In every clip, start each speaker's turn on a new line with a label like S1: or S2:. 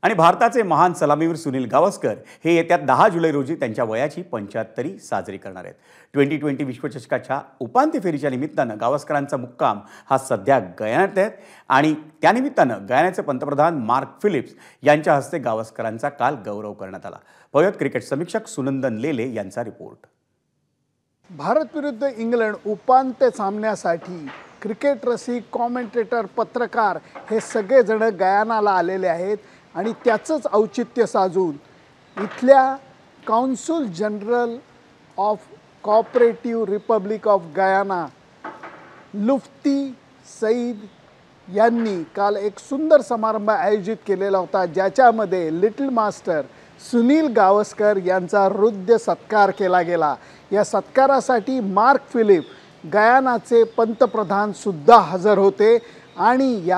S1: आणि भारताचे महान सलामीवीर सुनील गावस्कर हे येत्या 10 जुलै रोजी त्यांच्या वयाची 75वी साजरी करणार आहेत। 2020 विश्वचषकाच्या उपांत्य फेरीच्या निमित्तानं गावस्करांचा मुक्काम हा सध्या गयानात आहे आणि त्यानिमित्तानं गयानाचे पंतप्रधान मार्क फिलिप्स यांच्या हस्ते गावस्करांचा काल गौरव करण्यात आला। पयोत क्रिकेट समीक्षक सुनंदन लेले यांचा रिपोर्ट।
S2: भारत विरुद्ध इंग्लंड उपांत्य सामन्यासाठी क्रिकेट रसिक, कॉमेंटेटर, पत्रकार हे सगळेजण गयानाला आलेले आहेत आणि त्याचंच औचित्य साधून इथल्या consul general of cooperative republic of Guyana Lufti Saeed यांनी काल एक सुंदर समारंभ आयोजित केलेला होता, ज्याच्यामध्ये लिटिल मास्टर सुनील गावस्कर यांचा हृदय सत्कार केला गेला। या सत्कारासाठी मार्क फिलिप गयानाचे पंतप्रधान सुद्धा हजर होते आणि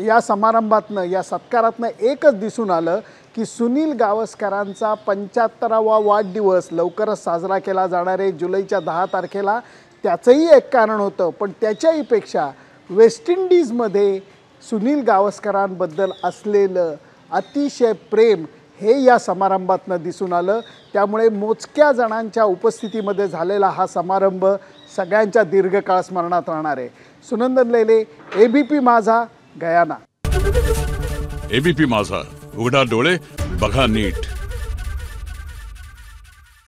S2: या समारंभातनं, या सत्कारातनं एकच दिसून आलं की सुनील गावस्करांचा 75वा वाढदिवस लवकरच साजरा केला जाणार आहे जुलैच्या 10 तारखेला। त्याचंही एक कारण होतं, पण त्याच्याहीपेक्षा वेस्ट इंडिजमध्ये सुनील गावस्करांबद्दल असलेलं अतिशय प्रेम हे या समारंभातनं दिसून आलं। त्यामुळे मोजक्या जणांच्या उपस्थितीमध्ये झालेला हा समारंभ सगळ्यांच्या दीर्घकाळ स्मरणात राहणार आहे। सुनंदन लेले, एबीपी माझा, गयाना।
S3: एबीपी माझा, उघडा डोळे बघा नीट।